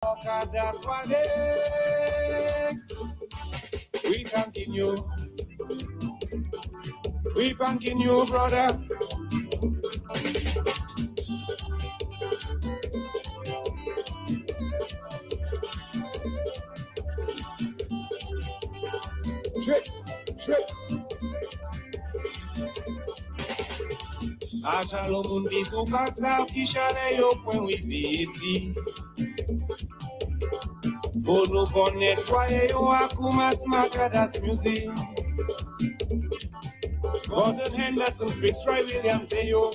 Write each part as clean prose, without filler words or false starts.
That's Wadix. We thanking you. We thanking you, brother. Trick. Acha lo moun biso pasa ki chale yo point we vi ici. Faut nous connaître voye yo akuma smakadas music. Gordon Henderson, Fitzroy Williams say yo.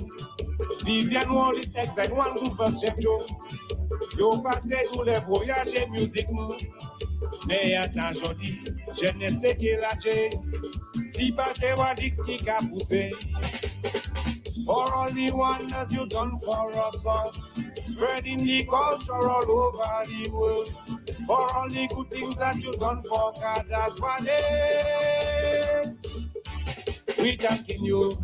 Vivian Wallace, Exact One Group of Chef Joe. Yo passé tous les voyages de musique nous. Mais attends jodi, jeunesse te qui la j'ai. Si pas te Wadix qui ka poussé. For all the wonders you done for us all, spreading the culture all over the world. For all the good things that you done for God, that's what it is. We thanking you.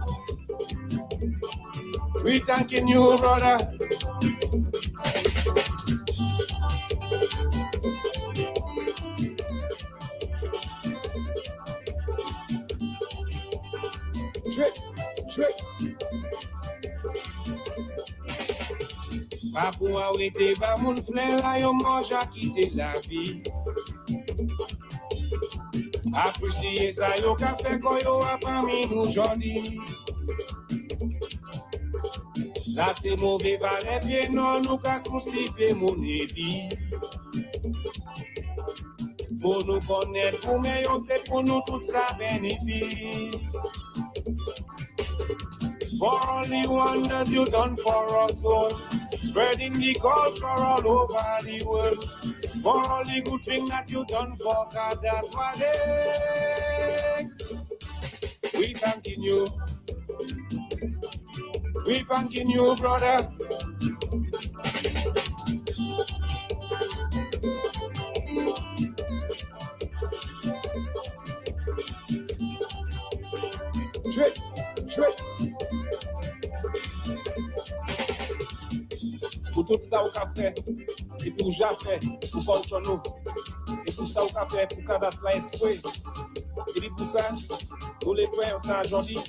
We thanking you, brother. Trick. Pas pour arrêter, pas mon frère, là, yo mange à quitter la vie. Apprécier ça, yo café, quand yo a parmi nous aujourd'hui. Là, c'est mauvais, valet, bien, non, nous qu'a crucifié mon édit. Faut nous connaître, pour meilleur, c'est pour nous tout ça bénéfice. For all the wonders you done for us all, spreading the culture all over the world. For all the good things that you done for God, that's what it is. We thanking you. We thanking you, brother. Trick. Pour tout ça au café, et pour jamais, pour culture nous, et pour ça au café, pour cadas la esprit, et pour ça, pour les points autant aujourd'hui,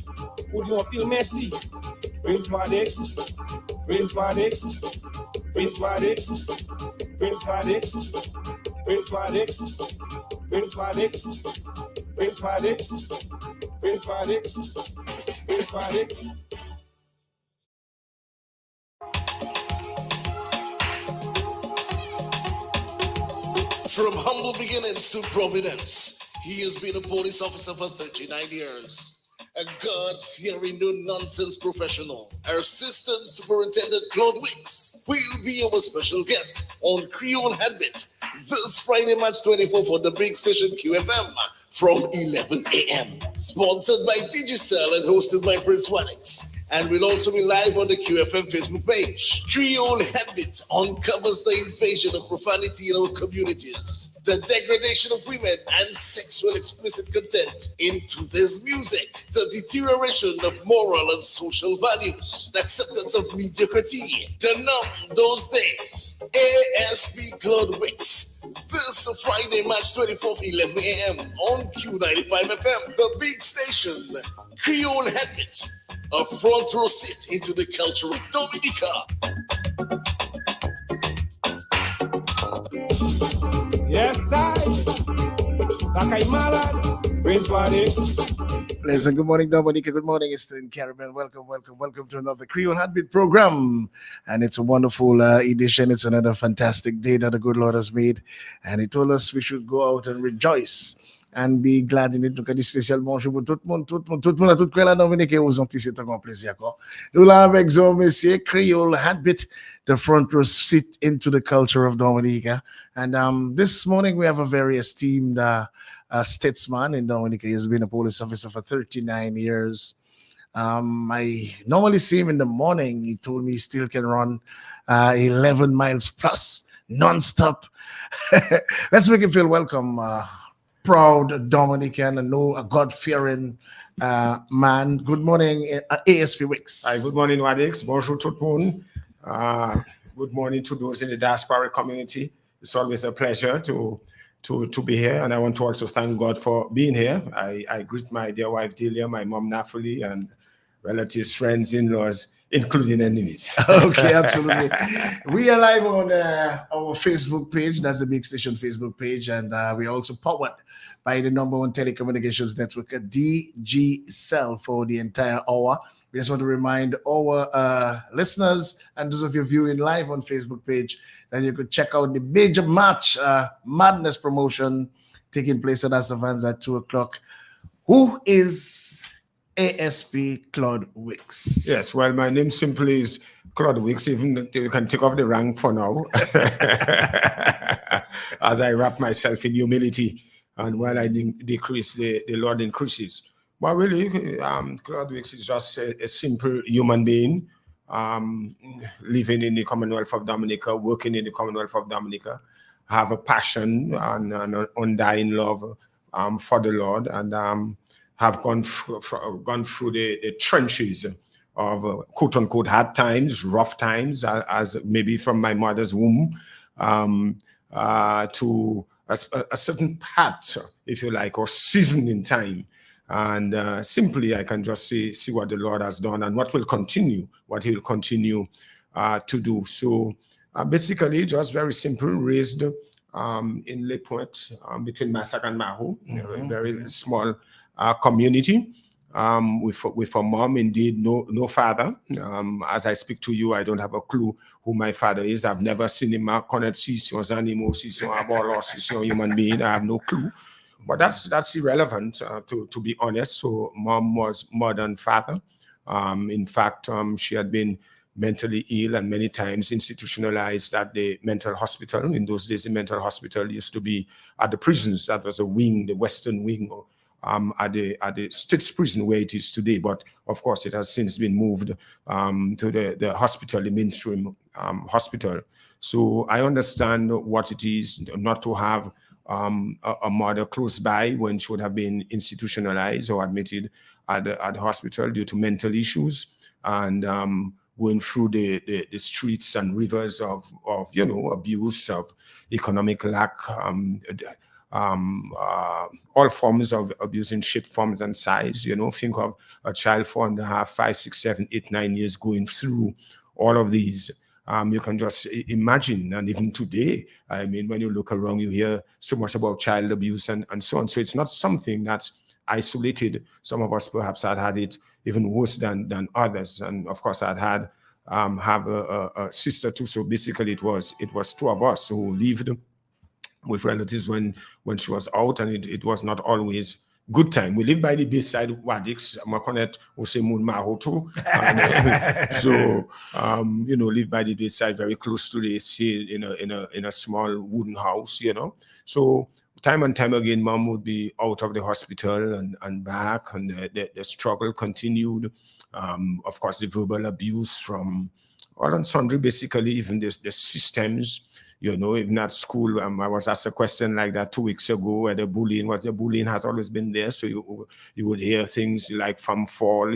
pour dire un pile merci. Prince Wadix, Prince Wadix, Prince Wadix, Prince Wadix, Prince Wadix, Prince Wadix, Prince Wadix, Prince Wadix, Prince Wadix. From humble beginnings to prominence, he has been a police officer for 39 years. A God-fearing, no-nonsense professional. Our Assistant Superintendent Claude Wicks will be our special guest on Creole Habit this Friday, March 24th on the big station QFM from 11 a.m. Sponsored by Digicel and hosted by Prince Wadix. And we'll also be live on the QFM Facebook page. Creole Habit uncovers the invasion of profanity in our communities, the degradation of women and sexual explicit content in today's music, the deterioration of moral and social values, the acceptance of mediocrity, the numb those days. ASP Claude Wicks, this Friday, March 24th, 11 a.m. on Q95 FM, the big station. Creole Habit, a front row seat into the culture of Dominica. Yes, I. Sakai Malad, Prince Wadix. Listen, good morning, Dominica. Good morning, Eastern Caribbean. Welcome to another Creole Heartbeat program. And it's a wonderful edition. It's another fantastic day that the good Lord has made. And He told us we should go out and rejoice and be glad in it. Donc, spécialement, je vous tout le monde, à toute la Dominique, aux Antilles, c'est un grand plaisir. Nous là avec Zo, Monsieur Creole Habit, the front row seat into the culture of Dominica. And this morning we have a very esteemed statesman in Dominica. He has been a police officer for 39 years. I normally see him in the morning. He told me he still can run 11 miles plus non-stop. Let's make him feel welcome. Proud Dominican and a God-fearing man. Good morning, ASP Wicks. Hi, good morning, Wadix. Bonjour tout le monde. Good morning to those in the diaspora community. It's always a pleasure to be here, and I want to also thank God for being here. I greet my dear wife Delia, my mom Nafuli, and relatives, friends, in-laws, including enemies. Okay, absolutely. We are live on our Facebook page. That's the Big Station Facebook page, and we're also powered by the number one telecommunications network, DG Cell, for the entire hour. We just want to remind our listeners and those of you viewing live on Facebook page that you could check out the major match madness promotion taking place at Asavans at 2 o'clock. Who is ASP Claude Wicks? Yes, well, my name simply is Claude Wicks. Even you can take off the rank for now, as I wrap myself in humility, and while I decrease, the Lord increases. Well, really, Claude Wicks is just a simple human being, living in the Commonwealth of Dominica, working in the Commonwealth of Dominica, have a passion and an undying love for the Lord, and have gone through the trenches of quote unquote hard times, rough times, as maybe from my mother's womb, to a certain part, if you like, or season in time. And simply, I can just see what the Lord has done and what He will continue to do. So basically, just very simple, raised in Le Pointe, between Massac and Maho, a very small community, with a mom, indeed, no father. As I speak to you, I don't have a clue who my father is. I've never seen him connect animals, human being. I have no clue. But that's irrelevant, to be honest. So mom was more than father. In fact, she had been mentally ill and many times institutionalized at the mental hospital. In those days, the mental hospital used to be at the prisons. That was a wing, the western wing, at the States prison where it is today. But of course, it has since been moved to the hospital, the mainstream hospital. So I understand what it is not to have a mother close by when she would have been institutionalized or admitted at the hospital due to mental issues, and going through the streets and rivers of abuse, of economic lack, all forms of abuse in shape, forms, and size. Think of a child 4.5, 5, 6, 7, 8, 9 years going through all of these. You can just imagine, and even today, I mean, when you look around, you hear so much about child abuse and so on. So it's not something that's isolated. Some of us perhaps had it even worse than others. And of course, I'd have a sister too. So basically, it was two of us who lived with relatives when she was out, and it was not always good time. We live by the bayside Wadix, Makonet, Osemun Mahoto. So, live by the bayside, very close to the sea, in a small wooden house, So time and time again, mom would be out of the hospital and back, and the struggle continued. Of course, the verbal abuse from all and sundry, basically, even the systems. Even at school, I was asked a question like that 2 weeks ago, where the bullying has always been there. So you would hear things like from fall,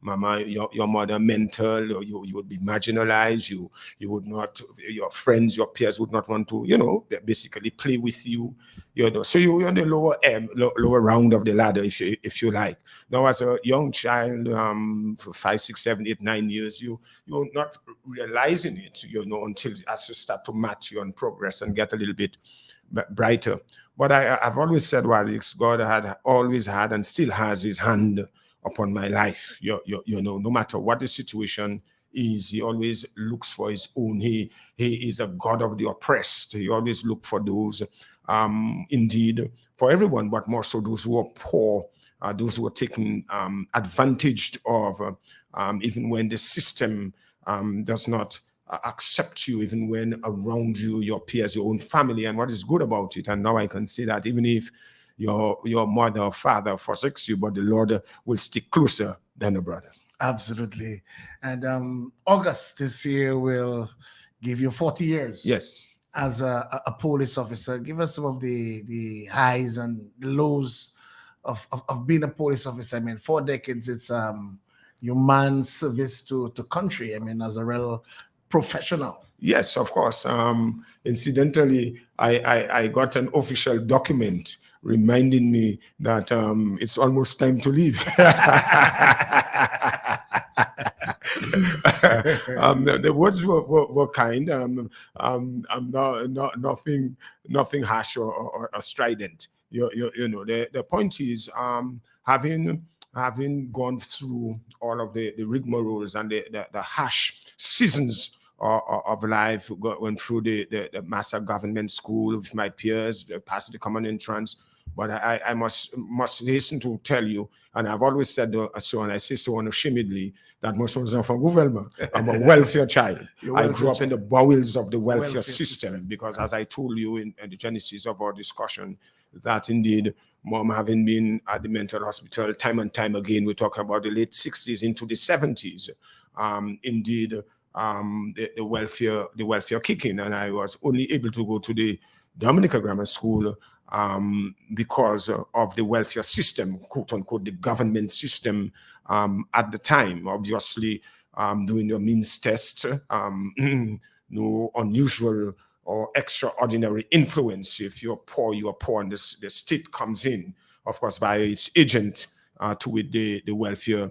mama, your mother mental, or you would be marginalized. You would not, your friends, your peers would not want to, basically play with you. So you're on the lower round of the ladder, if you like. Now, as a young child, for 5, 6, 7, 8, 9 years, you're not realizing it, until as you start to mature and progress and get a little bit brighter. But I've always said, Wadix, God had always had and still has His hand upon my life. No matter what the situation is, He always looks for His own. He is a God of the oppressed. He always looks for those. Indeed, for everyone, but more so those who are poor, those who are taken advantage of, even when the system does not accept you, even when around you, your peers, your own family. And what is good about it, and now I can say that even if your mother or father forsakes you, but the Lord will stick closer than a brother. Absolutely. And August this year will give you 40 years. Yes. As a police officer. Give us some of the highs and the lows of being a police officer. I mean, 4 decades, it's your man's service to country. I mean, as a real professional. Yes, of course. Incidentally, I got an official document reminding me that it's almost time to leave. The words were kind. Nothing harsh or strident. You know, the point is having gone through all of the rigmaroles and the harsh seasons of life, went through the master government school with my peers, passed the common entrance. But I must hasten to tell you, and I've always said so, and I say so unashamedly, that most of us from government, I'm a welfare child. I grew up in the bowels of the welfare system because, as I told you in the genesis of our discussion, that indeed, Mom having been at the mental hospital time and time again, we're talking about the late 60s into the 70s. Indeed, the welfare kicking, and I was only able to go to the Dominica Grammar School because of the welfare system, quote unquote, the government system at the time. Obviously, doing your means test, no unusual or extraordinary influence. If you're poor, you are poor, and the state comes in, of course, by its agent to with the welfare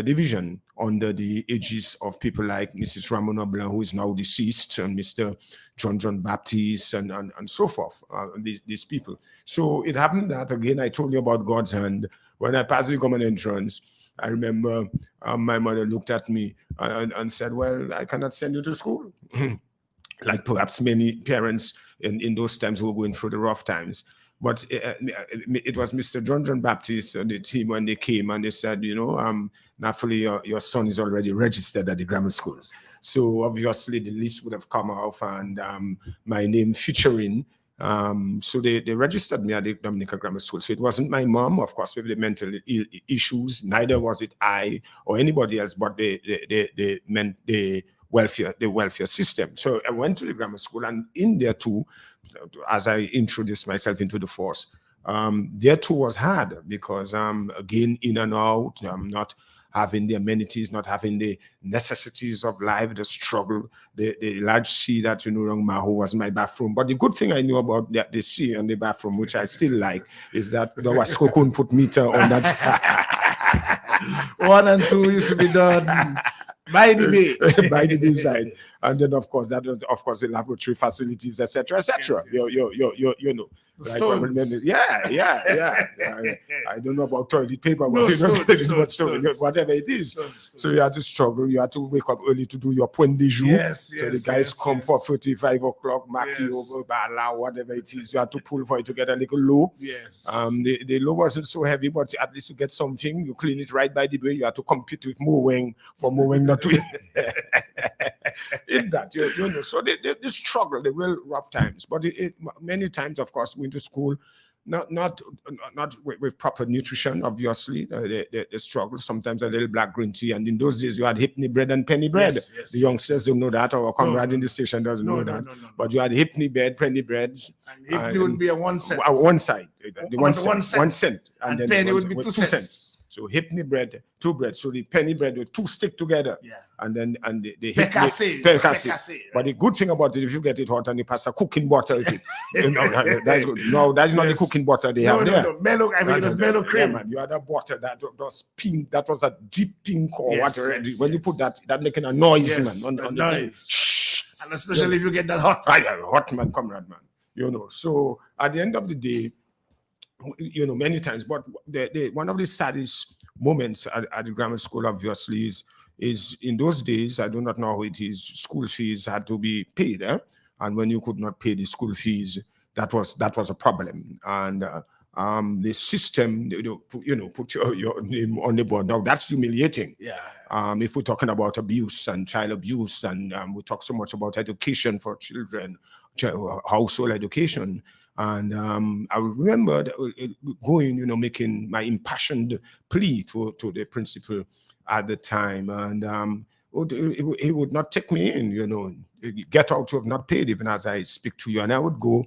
division under the aegis of people like Mrs. Ramona Blanc, who is now deceased, and Mr. John Baptiste, and so forth, these people. So it happened that, again, I told you about God's hand. When I passed the common entrance, I remember my mother looked at me and said, well, I cannot send you to school. Like perhaps many parents in those times who were going through the rough times. But it was Mr. John Baptiste and the team when they came and they said, you know, naturally your son is already registered at the grammar schools. So obviously the list would have come off and my name featuring. So they registered me at the Dominica Grammar School. So it wasn't my mom, of course, with the mental issues. Neither was it I or anybody else, but the welfare system. So I went to the grammar school, and in there too, as I introduced myself into the force, there too was hard because again, in and out, not having the amenities, not having the necessities of life, the struggle, the large sea that, you know, around Maho was my bathroom. But the good thing I knew about the sea and the bathroom, which I still like, is that the Wasco couldn't put meter on that. 1 and 2 used to be done by the bay. By the bay side. And then, of course, that was, of course, the laboratory facilities, etc., etc. You know. Like, I don't know about toilet paper, but whatever it is. So you had to struggle. You had to wake up early to do your point de jour. So the guys come for 45 o'clock, mark you over, bala, whatever it is. You had to pull for it to get a little low. The low wasn't so heavy, but at least you get something. You clean it right by the way. You had to compete with mowing for mowing not to. In that, you know, so they struggle, the real rough times. But many times, of course, going to school, not with proper nutrition, obviously, the struggle, sometimes a little black green tea. And in those days, you had hipney bread and penny bread. The youngsters don't know that, or a comrade in the station doesn't know that. But you had hipney bread, penny bread. And hipney would be a 1 cent. One side. The 1 cent. 1 cent. And then penny would be 2 cents. So hipney bread, 2 bread. So the penny bread with 2 stick together. And then the Pecasse. But the good thing about it, if you get it hot and you pass a cooking butter with it, you know, that's good. No, that's not the cooking butter they have there. No. Mellow, I mean, it was mellow cream. Yeah, man, you had a butter that was pink. That was a deep pink or whatever. When you put that making a noise, man. On noise. And especially if you get that hot. Hot, man, comrade, man. You know, so at the end of the day, you know, many times, but one of the saddest moments at the grammar school, obviously, is in those days, I do not know how it is, school fees had to be paid, and when you could not pay the school fees, that was a problem. And the system, put your name on the board. Now that's humiliating. If we're talking about abuse and child abuse, and we talk so much about education for children, household education. And I remember going, making my impassioned plea to the principal at the time, and he would not take me in, get out, you have not paid, even as I speak to you. And I would go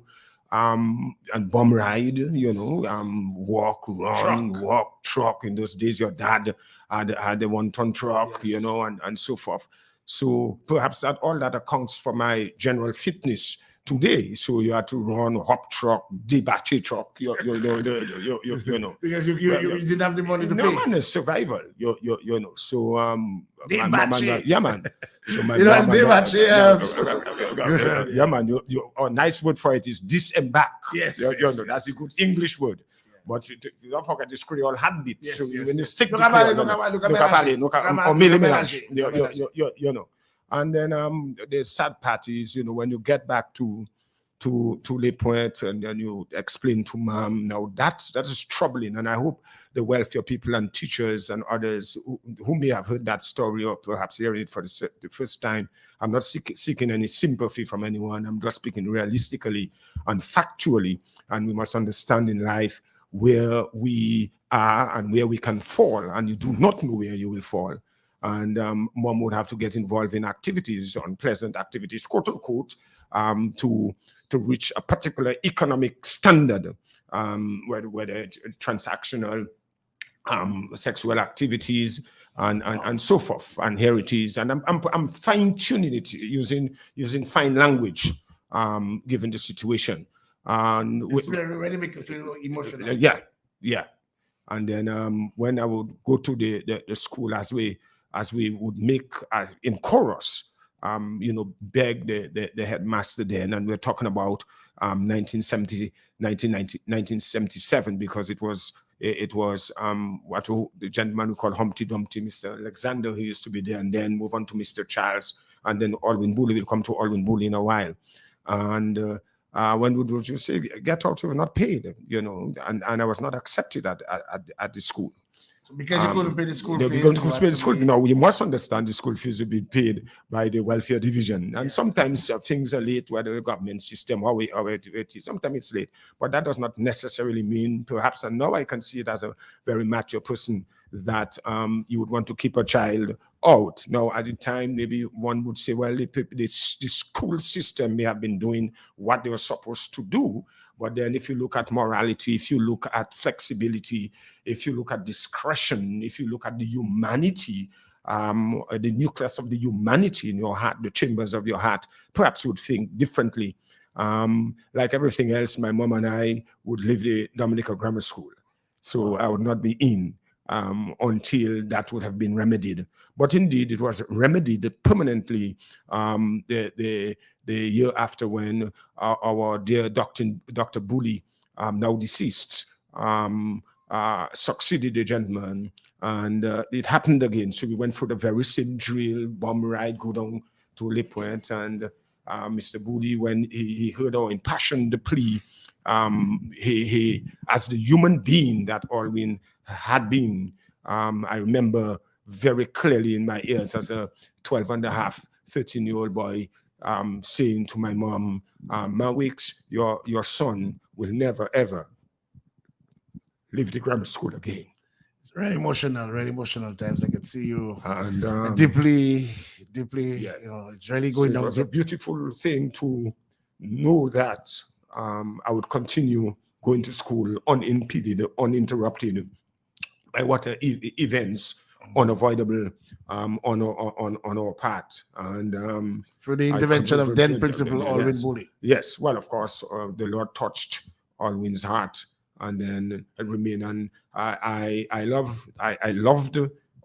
and bum ride, walk, run, walk, truck. In those days, your dad had a 1-ton truck, and so forth. So perhaps that all that accounts for my general fitness today. So you had to run hop truck, battery truck, you know. Because you didn't have the money to No pay. man, it's survival. You know. So Battery. yeah man. So my You know, it's mom battery. yeah man. A nice word for it is disembark. Yes, you yes, know, that's a good yes. English word. But you don't forget this Creole habit. Yes, So yes, when you yes. stick Look to at you know. And then the sad part is, you know, when you get back to Le Point and then you explain to mom, now that is troubling. And I hope the welfare people and teachers and others who may have heard that story or perhaps hearing it for the first time, I'm not seeking any sympathy from anyone. I'm just speaking realistically and factually. And we must understand in life where we are and where we can fall, and you do not know where you will fall. And mom would have to get involved in activities, unpleasant activities, quote unquote, to reach a particular economic standard, whether it's transactional, sexual activities, and so forth, and heritage. And I'm fine tuning it using fine language, given the situation. And It's really make you feel emotional. yeah. And then when I would go to the school, as we would make in chorus, you know, beg the headmaster then, and we're talking about 1977, because it was what the gentleman we call Humpty Dumpty, Mr. Alexander, who used to be there, and then move on to Mr. Charles, and then Alwyn Bully. Will come to Alwyn Bully in a while. And when would you say, get out, you were not paid, you know, and I was not accepted at the school. Because you couldn't pay the school fees. Because you couldn't pay the school. No, you must understand the school fees will be paid by the welfare division. And sometimes things are late, whether the government system or it is. Sometimes it's late. But that does not necessarily mean, perhaps, and now I can see it as a very mature person, that you would want to keep a child out. Now, at the time, maybe one would say, well, the school system may have been doing what they were supposed to do. But then if you look at morality, if you look at flexibility, if you look at discretion, if you look at the humanity, the nucleus of the humanity in your heart, the chambers of your heart, perhaps you would think differently. Like everything else, my mom and I would leave the Dominica Grammar School. So I would not be in until that would have been remedied. But indeed, it was remedied permanently the year after, when our dear Dr. Bully, now deceased, succeeded the gentleman, and it happened again. So we went through the very same drill, bomb ride, go down to Le Point, and Mr. Bully, when he heard our impassioned plea, he, as the human being that Alwyn had been, I remember very clearly in my ears as a 12 and a half, 13-year-old boy, saying to my mom, Wadix, your son will never, ever leave the grammar school again. It's very emotional times. I could see you And deeply, yeah. you know, it's really going So it down. was a beautiful thing to know that I would continue going to school unimpeded, uninterrupted by what events unavoidable on our part, and through the intervention of then Principal Alwyn Bully. Yes, well, of course, the Lord touched Alwyn's heart, and then it remained. And I loved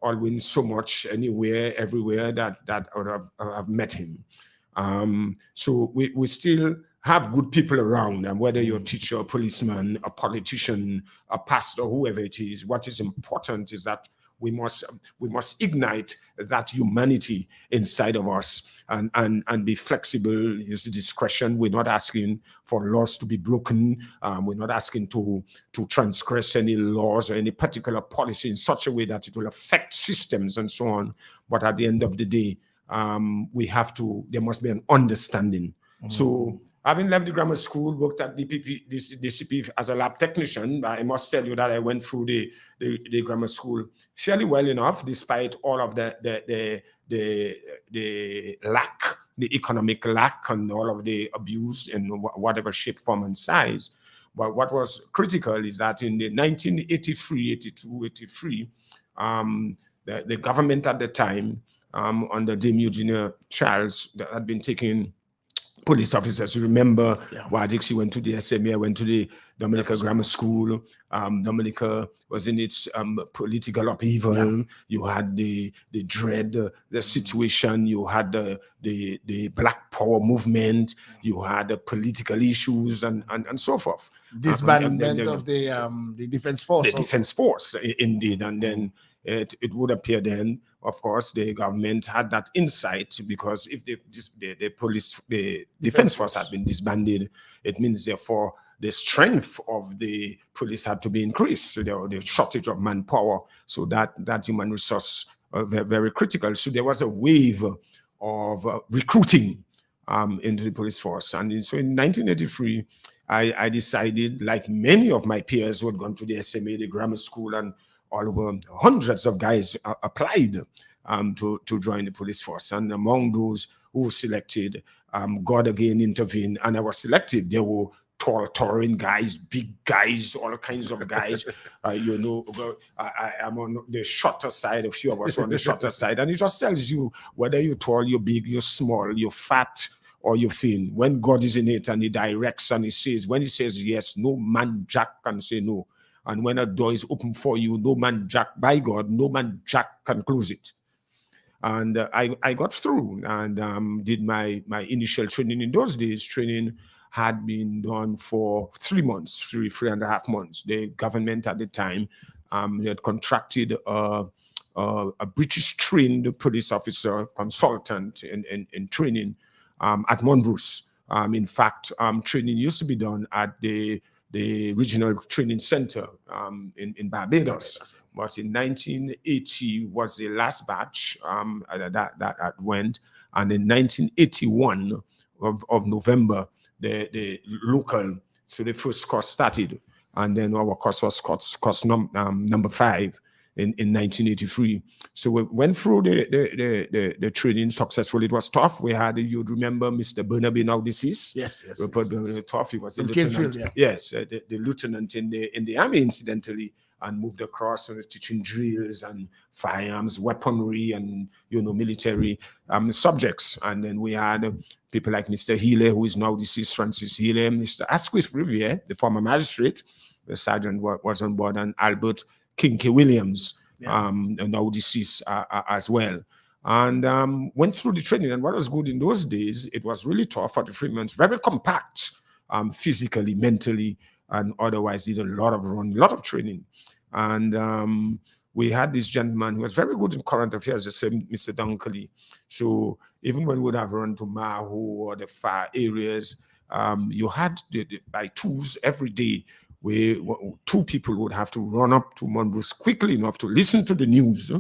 Alwyn so much, anywhere, everywhere that I would have met him. So we still have good people around, and whether you're a teacher, a policeman, a politician, a pastor, whoever it is, what is important is that we must ignite that humanity inside of us, and be flexible, use the discretion. We're not asking for laws to be broken. We're not asking to transgress any laws or any particular policy in such a way that it will affect systems and so on. But at the end of the day, there must be an understanding. So, having left the grammar school, worked at DCP as a lab technician, I must tell you that I went through the grammar school fairly well enough, despite all of the lack, the economic lack, and all of the abuse in whatever shape, form, and size. But what was critical is that in the 1983, 82, 83, the government at the time under Dame Eugenia Charles that had been taking police officers. You remember, Wadix, she went to the SMA, went to the Dominica Grammar School. Dominica was in its political upheaval. You had the dread, the situation. You had the Black Power movement. You had the political issues and so forth. Disbandment of the defense force. The defense force, indeed. And then it would appear then, of course, the government had that insight, because if the defense force had been disbanded, it means therefore the strength of the police had to be increased. So the shortage of manpower, so that human resource very, very critical. So there was a wave of recruiting into the police force. And so in 1983, I decided, like many of my peers who had gone to the SMA, the grammar school, and all over, hundreds of guys applied to join the police force. And among those who were selected, God again intervened, and I was selected. There were towering guys, big guys, all kinds of guys. I am on the shorter side, a few of us on the shorter side. And it just tells you whether you're tall, you're big, you're small, you're fat, or you're thin. When God is in it and he directs and he says, when he says yes, no man jack can say no. And when a door is open for you, no man jack, by God, no man jack can close it. And I got through and did my initial training. In those days, training had been done for 3 months, three and a half months. The government at the time they had contracted a British trained police officer consultant in training at Monbruce. In fact, training used to be done at the regional training center in Barbados. But in 1980 was the last batch that went. And in 1981 of November, the local, so the first course started. And then our course was course number 5 in 1983. So we went through the training successfully. It was tough. We had, you'd remember, Mr. Burnaby, now deceased. Yes. Tough. He was the lieutenant. Yes, the lieutenant in the army, incidentally, and moved across and was teaching drills and firearms, weaponry, and military subjects. And then we had people like Mr. Healy, who is now deceased, Francis Healy, Mr. Asquith Riviere, the former magistrate, the sergeant was on board, and Albert Kinky Williams, now deceased as well. And went through the training. And what was good in those days, it was really tough for the 3 months, very compact, physically, mentally, and otherwise did a lot of training. And we had this gentleman who was very good in current affairs, the same Mr. Dunkley. So even when we would have run to Mahu or the far areas, you had by twos every day. 2 people would have to run up to Monbruce quickly enough to listen to the news,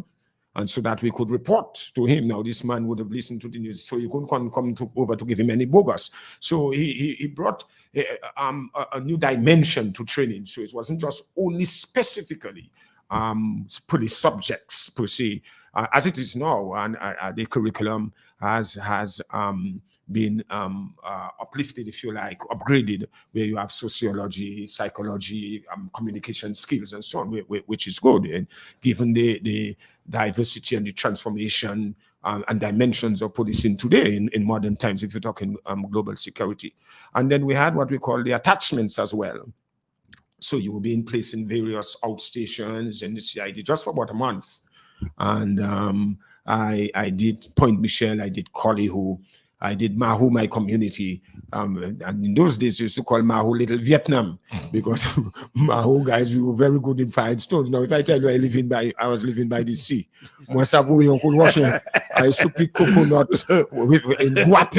and so that we could report to him. Now, this man would have listened to the news, so you couldn't come over to give him any bogus. So he brought a new dimension to training. So it wasn't just only specifically police subjects per se, as it is now, and the curriculum has been uplifted, if you like, upgraded, where you have sociology, psychology, communication skills, and so on, which is good. And given the diversity and the transformation and dimensions of policing today in modern times, if you're talking global security. And then we had what we call the attachments as well. So you will be in place in various outstations in the CID just for about a month. And I did Point Michel, I did Collyho, I did Mahu, my community. And in those days, we used to call Mahu Little Vietnam, because Mahu guys, we were very good in firing stones. Now, if I tell you I was living by the sea, I used to pick coconut in guap,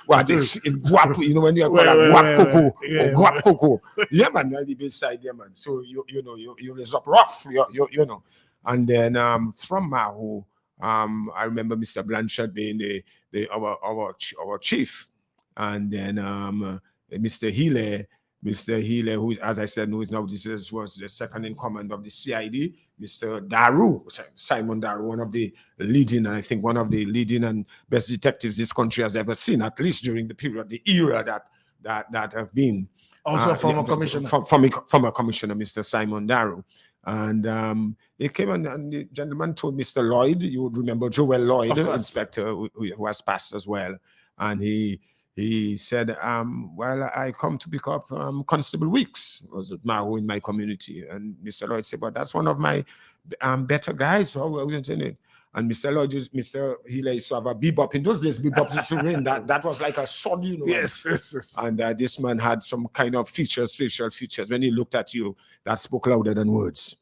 Wadix, in guap, when you call it guap cocoa, or guap cocoa. Yeah, man, on the base side, yeah, man. So, you raise up rough, you know. And then from Mahu, I remember Mr. Blanchard being our chief, and then Mr. Healy, who, as I said, who is now deceased, was the second in command of the CID. Mr. Daru, Simon Daru, one of the leading and best detectives this country has ever seen, at least during the era that have been. Also former commissioner. Former commissioner, Mr. Simon Daru. And he came and the gentleman told Mr. Lloyd, you would remember Joel Lloyd, inspector, who has passed as well. And he said, well, I come to pick up Constable Weeks, was it Mao in my community. And Mr. Lloyd said, but that's one of my better guys. So we're in it. And Mr. Lloyd, Mr. Healy used to have a bebop. In those days, bebop used to rain. That was like a sword, you know. Yes. And this man had some kind of features, facial features. When he looked at you, that spoke louder than words.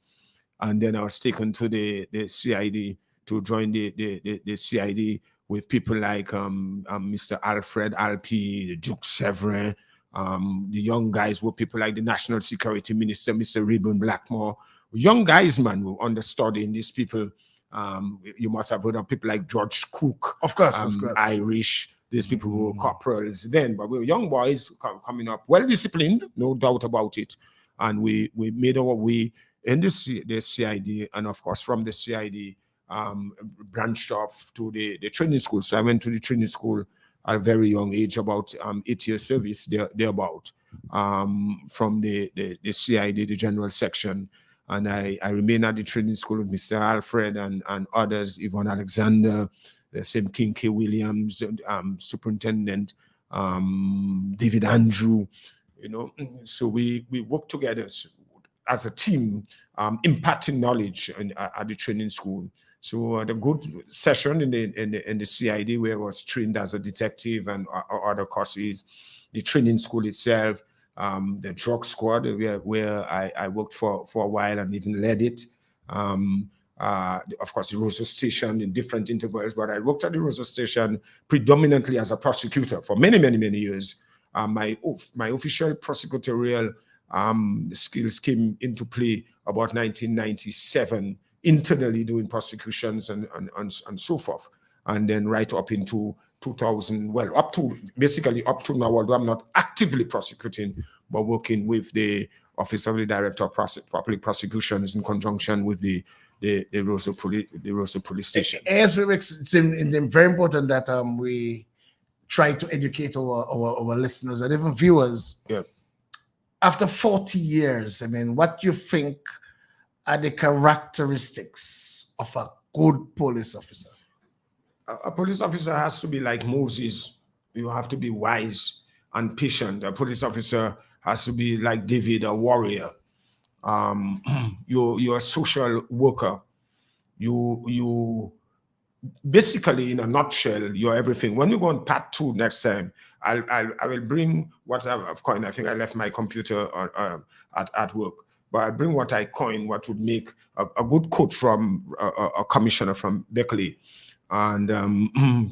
And then I was taken to the CID to join the CID with people like Mr. Alfred Alpi, Duke Severin. The young guys were people like the National Security Minister, Mr. Rayburn Blackmore. Young guys, man, who understudying these people. You must have heard of people like George Cook. Of course. Irish. These people were corporals then, but we were young boys coming up, well disciplined, no doubt about it. And we made our way in the CID, and of course from the CID branched off to the training school. So I went to the training school at a very young age, about 8 years service thereabout, from the CID, the general section. And I remained at the training school with Mr. Alfred and others, Yvonne Alexander, the same King K. Williams, Superintendent, David Andrew, you know. So we worked together as a team, imparting knowledge at the training school. So the good session in the CID, where I was trained as a detective and other courses, the training school itself, the drug squad where I worked for a while and even led it. Of course, the Roseau Station in different intervals, but I worked at the Roseau Station predominantly as a prosecutor for many years. My official prosecutorial skills came into play about 1997, internally doing prosecutions and so forth. And then right up into 2000, well, up to now, although I'm not actively prosecuting, but working with the Office of the Director of Public Prosecutions in conjunction with the Roseau Police Station. Yes, it's very important that we try to educate our listeners and even viewers. Yeah. After 40 years, I mean, what you think are the characteristics of a good police officer? A police officer has to be like Moses. You have to be wise and patient. A police officer has to be like David, a warrior. You're a social worker. You basically, in a nutshell, you're everything. When you go on part 2 next time, I will bring what I've coined. I think I left my computer at work, but I bring what I coined, what would make a good quote from a commissioner from Berkeley, and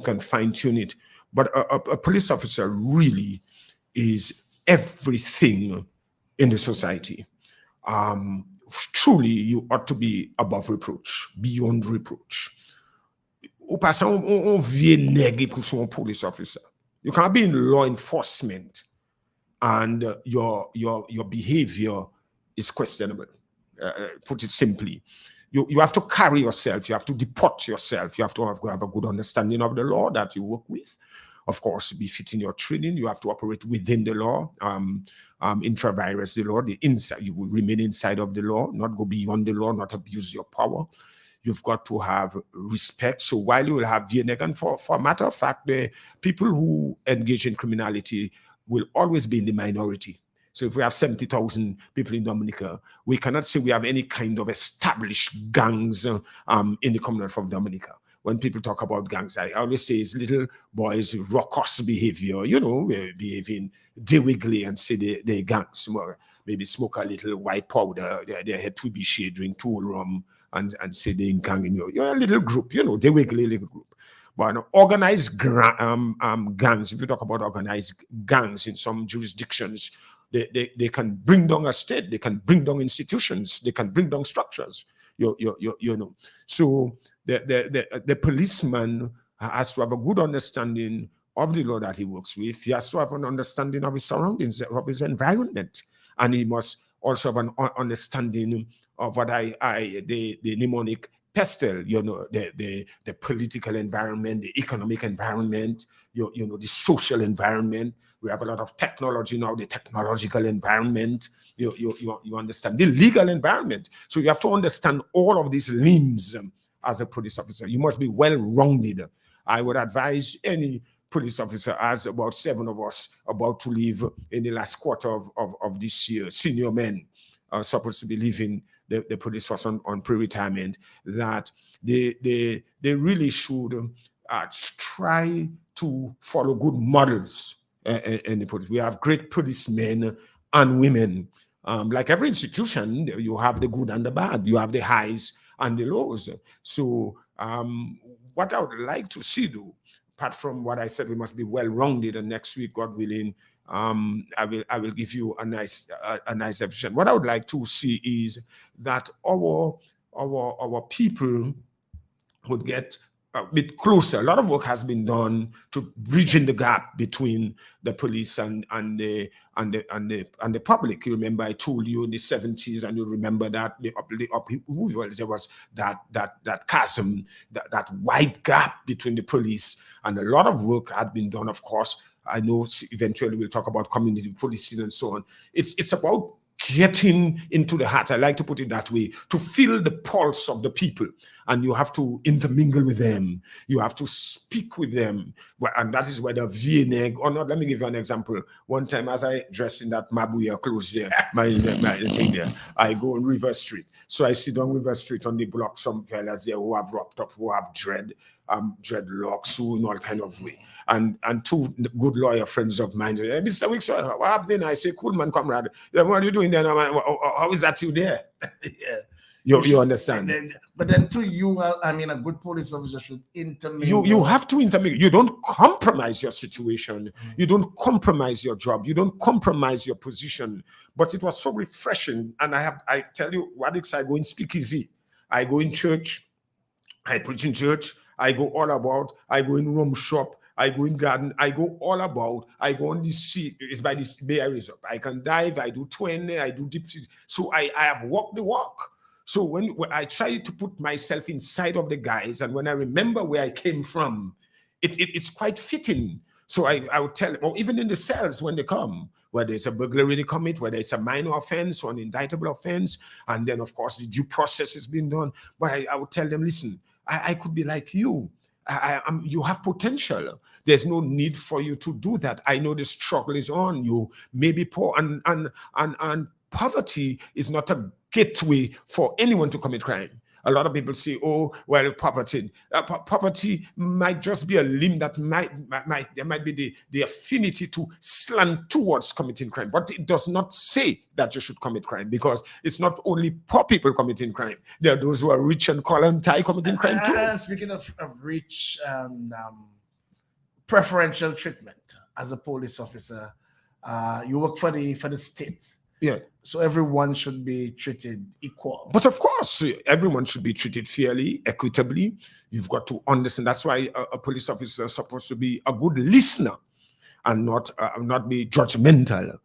can fine tune it. But a police officer really is everything in the society. Truly, you ought to be above reproach, beyond reproach. Ou pas ça, on vient nègre pour son police officer. You can't be in law enforcement and your behavior is questionable. Put it simply. You have to carry yourself. You have to deport yourself. You have to have a good understanding of the law that you work with. Of course, be fit in your training. You have to operate within the law, intravirus the law. You will remain inside of the law, not go beyond the law, not abuse your power. You've got to have respect. So while you will have VNEG, and for a matter of fact, the people who engage in criminality will always be in the minority. So if we have 70,000 people in Dominica, we cannot say we have any kind of established gangs in the Commonwealth of Dominica. When people talk about gangs, I always say it's little boys, raucous behavior, behaving dewiggly and say they gangs. Maybe smoke a little white powder, their head to be shade, drink tool rum, and say they in gang in you're a little group, they wiggly little group. But organized gangs, if you talk about organized gangs in some jurisdictions, they can bring down a state, they can bring down institutions, they can bring down structures. So the policeman has to have a good understanding of the law that he works with. He has to have an understanding of his surroundings, of his environment, and he must also have an understanding of what the mnemonic pestle, the political environment, the economic environment, the social environment. We have a lot of technology now, the technological environment. You understand the legal environment. So you have to understand all of these limbs as a police officer. You must be well-rounded. I would advise any police officer, as about 7 of us about to leave in the last quarter of this year, senior men are supposed to be leaving the police force on pre-retirement, that they really should try to follow good models in the police. We have great policemen and women. Like every institution, you have the good and the bad. You have the highs and the lows. So what I would like to see, though, apart from what I said, we must be well-rounded, and next week, God willing, I will give you a nice definition. What I would like to see is that our people would get a bit closer. A lot of work has been done to bridging the gap between the police and the public. You remember I told you in the 70s, and you remember that there was that chasm, that wide gap between the police, and a lot of work had been done. Of course, I know eventually we'll talk about community policing and so on. It's about getting into the heart, I like to put it that way, to feel the pulse of the people. And you have to intermingle with them. You have to speak with them. And that is where the V-neck, or not, let me give you an example. One time, as I dressed in that Mabuya clothes there, my thing there, I go on River Street. So I sit on River Street on the block, some fellas there who have wrapped up, who have dreadlocks, who in all kind of way. And 2 good lawyer friends of mine, Mr. Wicks, what happened? I say, cool man, comrade. What are you doing there? How is that you there? Yeah. You understand? But then too, a good police officer should intermingle. You have to intermingle. You don't compromise your situation. You don't compromise your job. You don't compromise your position. But it was so refreshing. And I tell you, Wadix, I go in speakeasy. I go in church. I preach in church. I go all about. I go in room shop. I go in garden. I go all about. I go on the sea. It's by this Bay Area Resort. I can dive. I do 20. I do deep sea. So I have walked the walk. So when I try to put myself inside of the guys, and when I remember where I came from, it's quite fitting. So I would tell them, or even in the cells when they come, whether it's a burglary they commit, whether it's a minor offense or an indictable offense, and then of course the due process is being done. But I would tell them, listen, I could be like you. You have potential. There's no need for you to do that. I know the struggle is on. You may be poor, and poverty is not a gateway for anyone to commit crime. A lot of people say, oh, well, poverty might just be a limb that there might be the affinity to slant towards committing crime. But it does not say that you should commit crime, because it's not only poor people committing crime. There are those who are rich and color tie committing crime too. Speaking of rich, preferential treatment as a police officer, you work for the state. Yeah. So everyone should be treated equal. But of course, everyone should be treated fairly, equitably. You've got to understand. That's why a police officer is supposed to be a good listener and not be judgmental.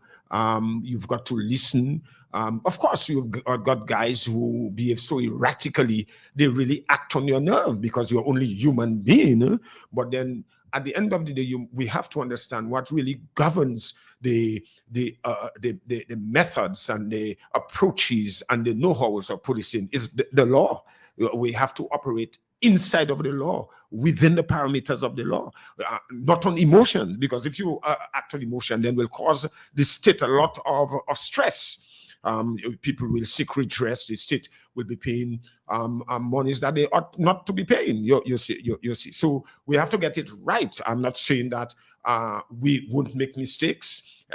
You've got to listen. Of course, you've got guys who behave so erratically, they really act on your nerve because you're only a human being. But then at the end of the day, we have to understand what really governs the methods and the approaches and the know-hows of policing is the law. We have to operate inside of the law, within the parameters of the law, not on emotion, because if you act on emotion, then will cause the state a lot of stress. People will seek redress. The state will be paying monies that they ought not to be paying. You see. So we have to get it right. I'm not saying that we won't make mistakes.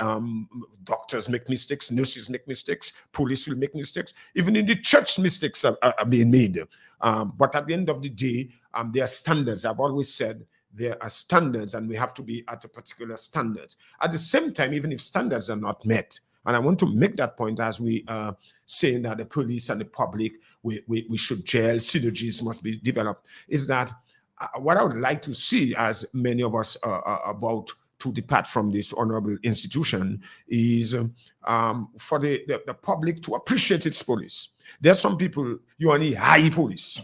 Doctors make mistakes, nurses make mistakes, police will make mistakes. Even in the church, mistakes are being made. But at the end of the day, there are standards. I've always said there are standards, and we have to be at a particular standard. At the same time, even if standards are not met, and I want to make that point as we are saying that the police and the public, we should gel, synergies must be developed, is that what I would like to see, as many of us are about to depart from this honorable institution, is for the public to appreciate its police. There are some people, you only high police.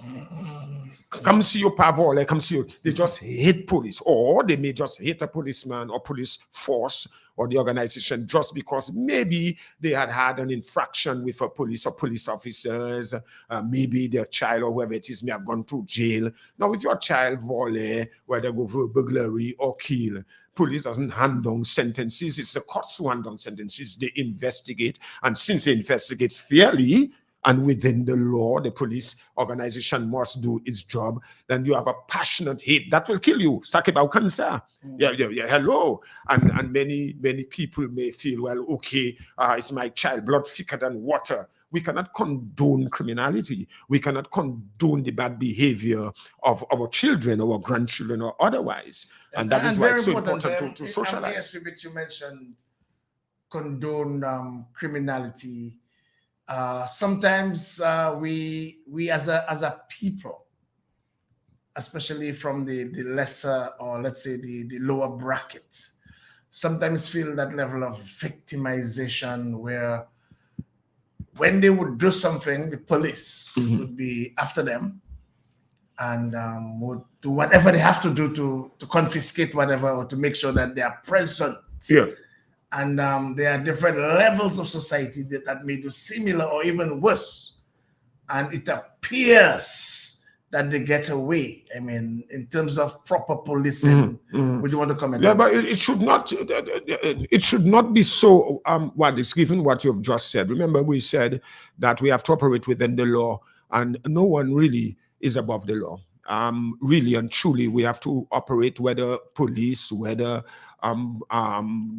Come see your Pavole, come see you. They just hate police, or they may just hate a policeman or police force or the organization just because maybe they had an infraction with a police or police officers, maybe their child or whoever it is may have gone to jail. Now, if your child volley, whether go for burglary or kill, police doesn't hand down sentences. It's the courts who hand down sentences. They investigate, and since they investigate fairly and within the law, the police organization must do its job. Then you have a passionate hate that will kill you. Sakibau cancer. Yeah, hello. And many people may feel, well, okay, it's my child, blood thicker than water. We cannot condone criminality. We cannot condone the bad behavior of our children, our grandchildren, or otherwise. And that is why it's so important to socialize. Yes, you mentioned condone criminality. Sometimes we as a people, especially from the lesser, or let's say the lower bracket, sometimes feel that level of victimization where when they would do something, the police would be after them and would do whatever they have to do to confiscate whatever, or to make sure that they are present. Yeah. And there are different levels of society that may do similar or even worse. And it appears that they get away. I mean, in terms of proper policing, would you want to comment? Yeah, but it should not. It should not be so. Wadix, given what you've just said. Remember, we said that we have to operate within the law, and no one really is above the law. Really and truly, we have to operate, whether police, whether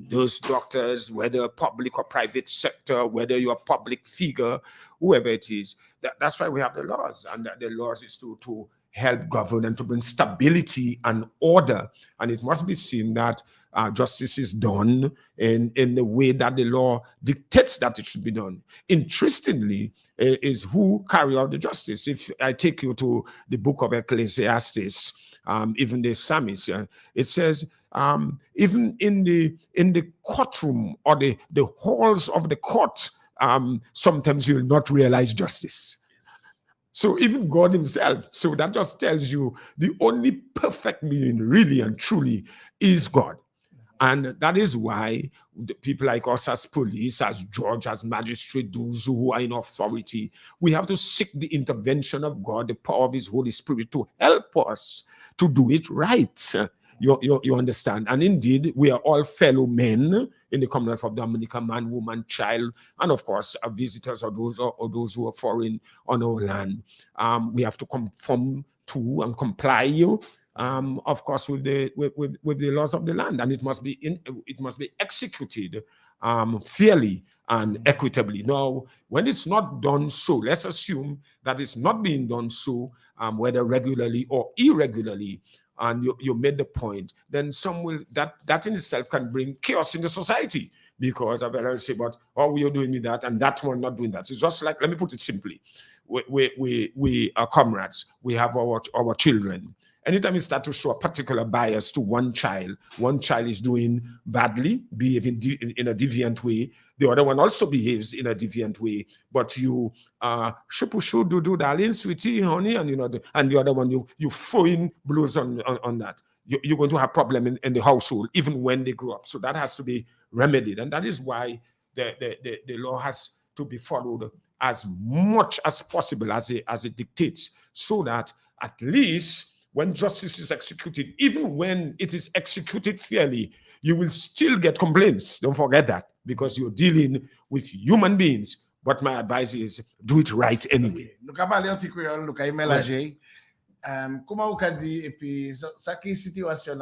those doctors, whether public or private sector, whether you're a public figure, whoever it is. That's why we have the laws, and the laws is to help govern and to bring stability and order. And it must be seen that justice is done in the way that the law dictates that it should be done. Interestingly, is who carry out the justice. If I take you to the book of Ecclesiastes, even the psalmist, it says, even in the courtroom or the halls of the court, sometimes you will not realize justice. So even God himself, so that just tells you the only perfect being really and truly is God. And that is why the people like us as police, as judge, as magistrate, those who are in authority, we have to seek the intervention of God, the power of his Holy Spirit to help us to do it right. You understand? And indeed, we are all fellow men in the Commonwealth of Dominica, man, woman, child, and of course, visitors or those who are foreign on our land. We have to conform to and comply, of course, with the laws of the land, and it must be executed fairly and equitably. Now, when it's not done so, let's assume that it's not being done so, whether regularly or irregularly. And you made the point, then some will, that in itself can bring chaos in the society, because I've heard say, but we are doing that and that one not doing that. It's just like, let me put it simply, we are comrades, we have our children. Anytime you start to show a particular bias to one child is doing badly, behaving in a deviant way, the other one also behaves in a deviant way, but you should do darling, sweetie, honey, and and the other one you throwing blows on that. You're going to have problem in the household even when they grow up. So that has to be remedied, and that is why the law has to be followed as much as possible as it dictates, so that at least when justice is executed, even when it is executed fairly, you will still get complaints. Don't forget that, because you're dealing with human beings. But my advice is, do it right anyway. Comment vous avez dit, et puis ça qui est situation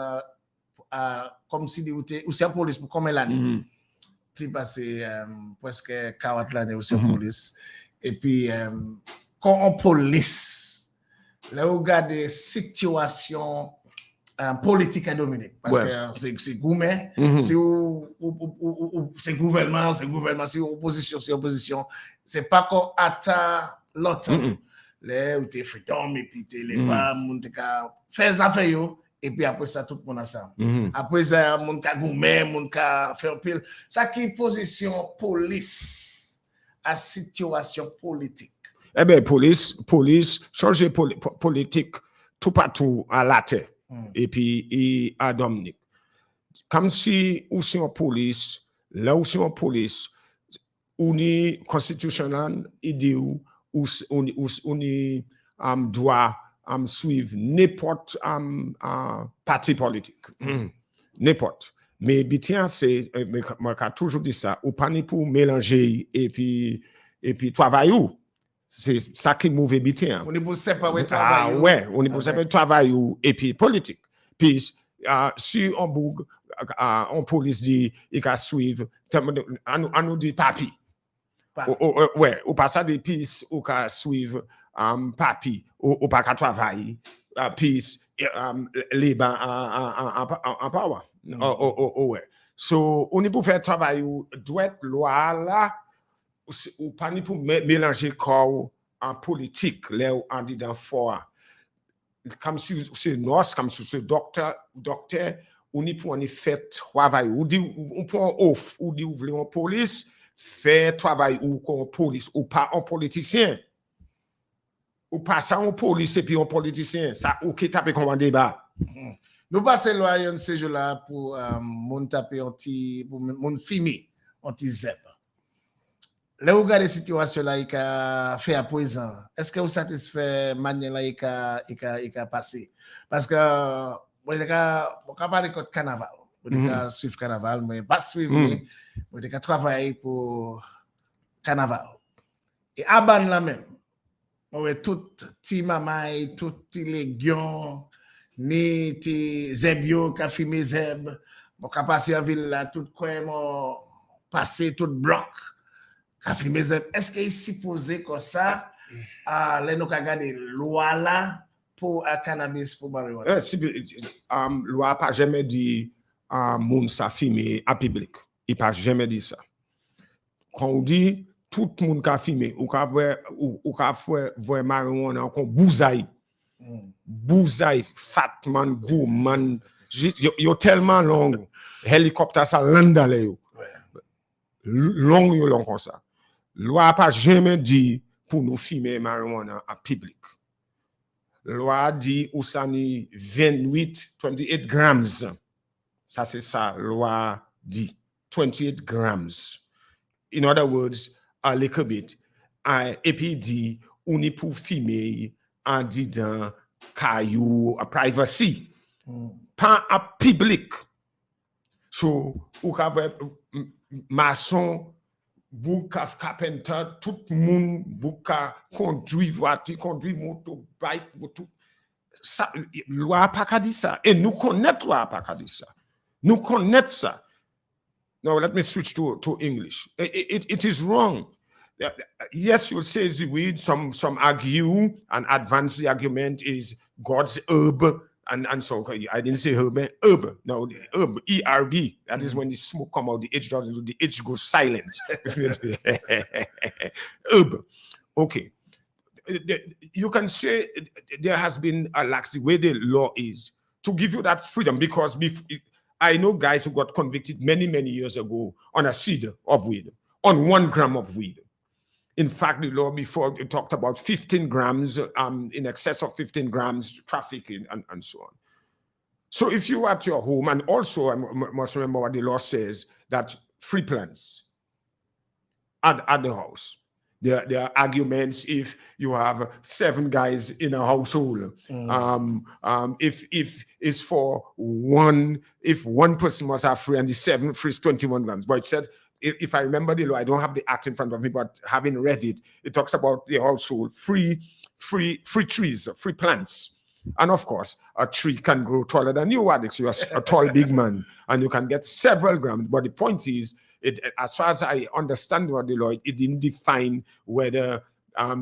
comme si vous étiez aussi en police pour combien d'années? Plus passé presque 40 années aussi en police. Et puis quand on police, là vous regardez situation politique à Dominique, parce que c'est gourmet, c'est gouvernement, c'est opposition, c'est pas qu'on attend l'autre. Là où t'es freedom et puis t'es les pas moun te ka faire affaire yo, et puis après ça tout le monde ensemble. Après ça moun ka gourmet, moun ka faire pile. Ça qui position police à situation politique. Eh bien, police, changer politique tout partout à la terre. Et puis à Dominique. comme si ou si en police, là où si en police, ou ni constitutionnel, il dit ou ni doit suivre n'importe parti politique. N'importe. Mais bien, c'est, moi, j'ai toujours dit ça, ou pas ni pour mélanger et puis travailler où. C'est ça qui mauvais bien. On est pour séparer travail. Ouais, on est pour séparer travail et puis politique. Puis, si on bouge, on police dit, il va suivre, on nous dit papi. Ouais, ou pas ça des pistes, ou qu'à suivre papi, ou pas qu'à travailler, pistes, libre en power. Ouais. So, on est pour faire travail, ou doit être loi là, ou pas ni pour mélanger corps en politique, là où on dit dans fort. Comme si c'est nurse, comme si c'est docteur, on est pour en fait travail, ou dit, on prend off, ou dit, ouvrir en police, faire travail ou comme police ou pas un politicien ou pas ça en police et puis un politicien ça ou qui tape comme un débat. Nous passons loin ce jour là pour mon taper anti pour mon filmer anti zep. Là où regarde situation là il a fait à présent. Est-ce que vous satisfait manière là il a passé parce que on parler de carnaval. On suivre carnaval mais pas suivre on a travaillé pour carnaval. Et à ban là même, on a tout petit mamay, tout petit légion, ni petit zebio qui a filmé zeb, on a passé en ville là, tout quoi, on passé tout bloc, qui a filmé zeb. Est-ce qu'il est supposé comme ça, là nous avons gardé loi là pour cannabis pour marijuana? Loi pas jamais dit moun ça filmé à public. Il pas jamais dit ça. Quand on dit tout le monde qui a filmé ou qui a fait marijuana en bousaille, bousaille, fat man, gros man, yo tellement long, hélicoptère ça landale yo. Long yo long comme ça. Loi pas jamais dit pour nous filmer marijuana en public. Loi dit ou ça ni 28 grammes. Ça c'est ça, loi dit 28 grams. In other words, a little bit. Et puis dit, on est pour filmer en disant caillou, a privacy, pas à public. So, ou qu'avec maçon, boukaf carpenter, tout le monde, bouka conduit voiture, conduit motorbike, tout. Ça, loi pas qu'à dire ça. Et nous connaissons loi pas qu'à dire ça. Nous connaissons ça. Now, let me switch to English. It is wrong. Yes, you'll say the weed. Some argue and advance the argument is God's herb. And so I didn't say herb. No, herb, ERB. That is when the smoke come out, the H doesn't do, the H goes silent. Herb. Okay. You can say there has been a lax, the way the law is, to give you that freedom, because I know guys who got convicted many, many years ago on a seed of weed, on 1 gram of weed. In fact, the law before it talked about 15 grams, in excess of 15 grams, trafficking, and so on. So if you are at your home, and also I must remember what the law says, that free plants at the house. There are arguments if you have 7 guys in a household. If it's for one, if one person must have free and the 7 free is 21 grams. But it said, if I remember the law, I don't have the act in front of me, but having read it, it talks about the household, free trees, free plants. And of course, a tree can grow taller than you, Wadix. You're a tall, big man, and you can get several grams. But the point is, as far as I understand what the law, it didn't define whether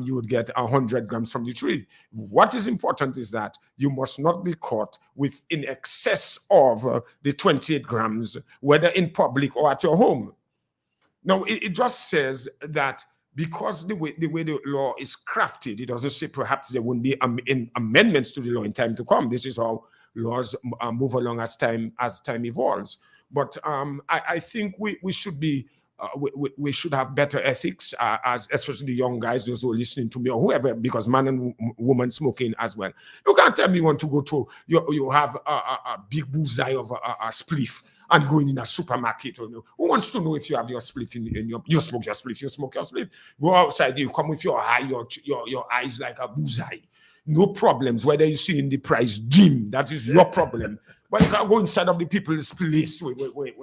you would get 100 grams from the tree. What is important is that you must not be caught with in excess of the 28 grams, whether in public or at your home. Now, it just says that because the way the law is crafted, it doesn't say perhaps there won't be amendments to the law in time to come. This is how laws move along as time evolves. But I think we should be we should have better ethics, as especially the young guys, those who are listening to me, or whoever, because man and woman smoking as well. You can't tell me you want to go to you have a big bullseye of a spliff and going in a supermarket. Who wants to know if you have your spliff in your, you smoke your spliff, you smoke your spliff. Go outside, you come with your eye, your eyes like a bullseye. No problems, whether you see in the price dim, that is your problem. But you can't go inside of the people's place. Wait.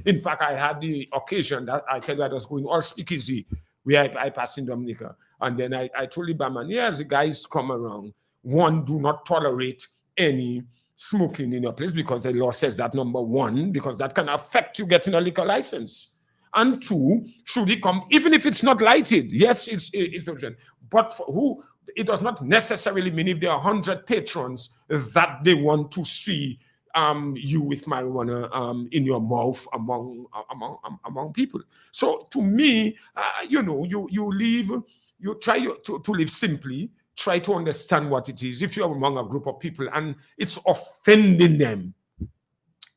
In fact, I had the occasion that I tell you I was going all speakeasy where I passed in Dominica. And then I told the barman, yes, the guys come around. One, do not tolerate any smoking in your place because the law says that, number one, because that can affect you getting a liquor license. And two, should he come, even if it's not lighted, yes, it's but for who, it does not necessarily mean if there are 100 patrons that they want to see you with marijuana in your mouth among people. So to me, you try to live simply, try to understand what it is. If you're among a group of people and it's offending them,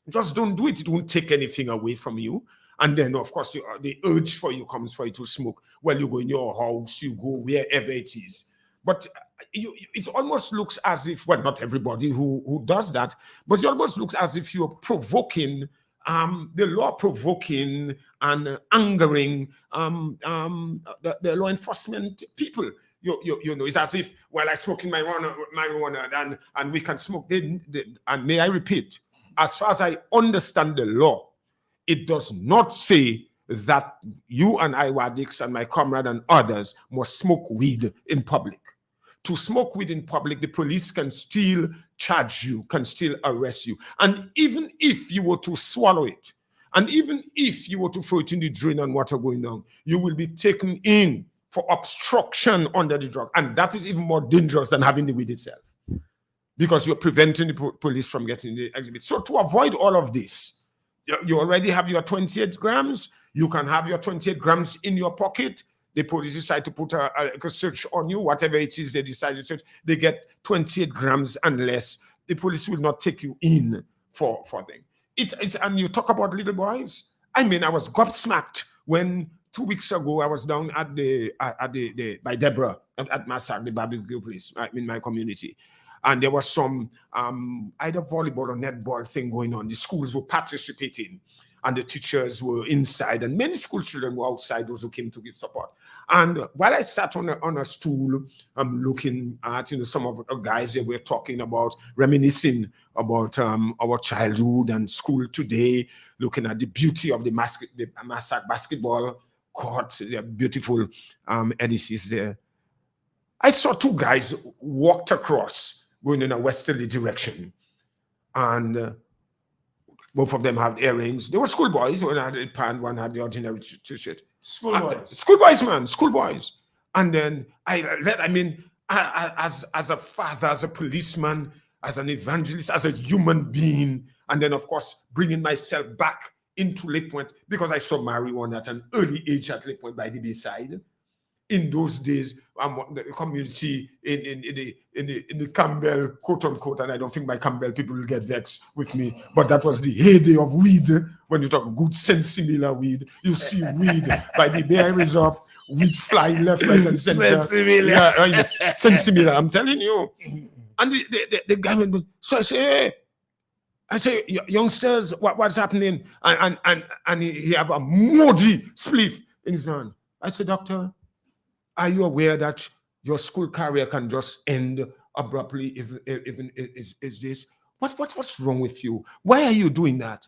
just don't do it. It won't take anything away from you. And then, of course, the urge for you comes for you to smoke. Well, you go in your house, you go wherever it is. But it almost looks as if, well, not everybody who does that, but it almost looks as if you're provoking, the law provoking and angering the law enforcement people. You know, it's as if, well, I smoke in marijuana and we can smoke. And may I repeat, as far as I understand the law, it does not say that you and I, Wadix, and my comrade and others must smoke weed in public. To smoke weed in public, the police can still charge you, can still arrest you. And even if you were to swallow it, and even if you were to throw it in the drain and water going down, you will be taken in for obstruction under the drug. And that is even more dangerous than having the weed itself, because you're preventing the police from getting the exhibit. So to avoid all of this, you already have your 28 grams. You can have your 28 grams in your pocket. The police decide to put a search on you, whatever it is they decide to search. They get 28 grams and less. The police will not take you in for them. And you talk about little boys. I mean, I was gobsmacked when 2 weeks ago I was down at the by Deborah at Massac, the barbecue place in my community. And there was some either volleyball or netball thing going on. The schools were participating and the teachers were inside, and many school children were outside, those who came to give support. And while I sat on a stool, looking at some of the guys that were talking about, reminiscing about our childhood and school today, looking at the beauty of the Massac basketball court, the beautiful edifice there. I saw two guys walked across, going in a westerly direction, and both of them had earrings. They were schoolboys. One had a pant, one had the ordinary t-shirt. Schoolboys, man, schoolboys. And then as a father, as a policeman, as an evangelist, as a human being, and then of course bringing myself back into Lake Point, because I saw marijuana at an early age at Lake Point by the Bayside. In those days, the community in the Campbell, quote unquote, and I don't think by Campbell people will get vexed with me, but that was the heyday of weed. When you talk good sensimilar weed, you see weed by the Bear Reserve, weed flying left, right, and center. Sensimilar, I'm telling you. And the guy went, so I say, youngsters, what's happening? And he have a moody spliff in his hand. I said, doctor, are you aware that your school career can just end abruptly is this? What's wrong with you? Why are you doing that?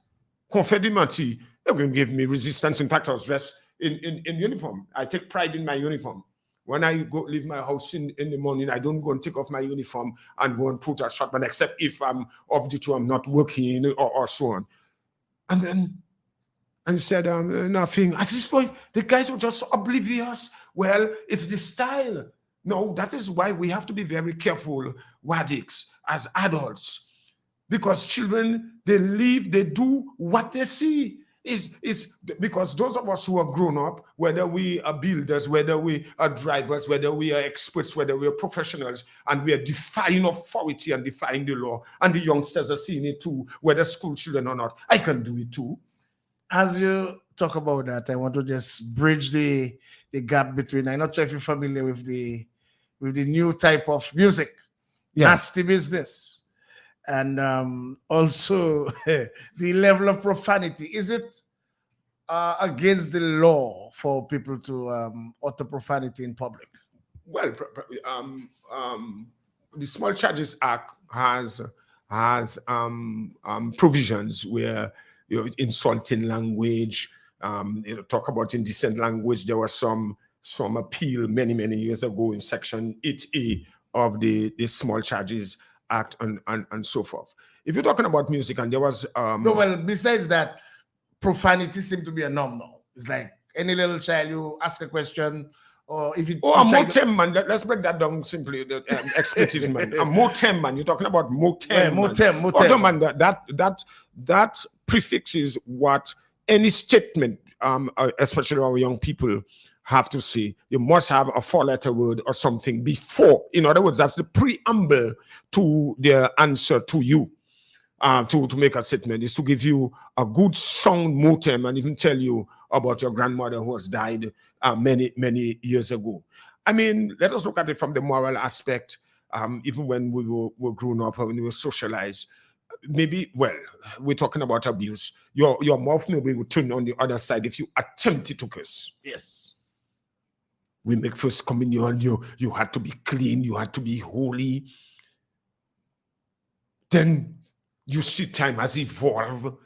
Confedimati, they're going to give me resistance. In fact, I was dressed in uniform. I take pride in my uniform. When I go leave my house in the morning, I don't go and take off my uniform and go and put a shotgun, except if I'm off duty, I'm not working or so on. And then and said nothing. At this point, the guys were just oblivious. Well, it's the style. No, that is why we have to be very careful, Wadix, as adults. Because children, they do what they see. Is because those of us who are grown up, whether we are builders, whether we are drivers, whether we are experts, whether we are professionals, and we are defying authority and defying the law, and the youngsters are seeing it too, whether school children or not, I can do it too. As you talk about that, I want to just bridge the gap between, I'm not sure if you're familiar with the new type of music, nasty business. and also the level of profanity. Is it against the law for people to utter profanity in public? Well, the Small Charges Act has provisions where insulting language, talk about indecent language. There was some appeal many years ago in Section 8A of the Small Charges Act and so forth. If you're talking about music, and there was No, well, besides that, profanity seems to be a norm now. It's like any little child, you ask a question, or if oh, a you try to, motem man. Let's break that down simply. The expletives man. A motem man. You're talking about motem yeah, man. motem. Oh, no, man. That prefix is what any statement, especially our young people, have to say. You must have a four-letter word or something before. In other words, that's the preamble to their answer to you. To make a statement is to give you a good sound motem and even tell you about your grandmother who has died many years ago. I mean, let us look at it from the moral aspect. Even when we were grown up and when we were socialized, maybe, well, we're talking about abuse. Your mouth maybe will turn on the other side if you attempted to curse. yes, We make first communion. You had to be clean. You had to be holy. Then you see time has evolved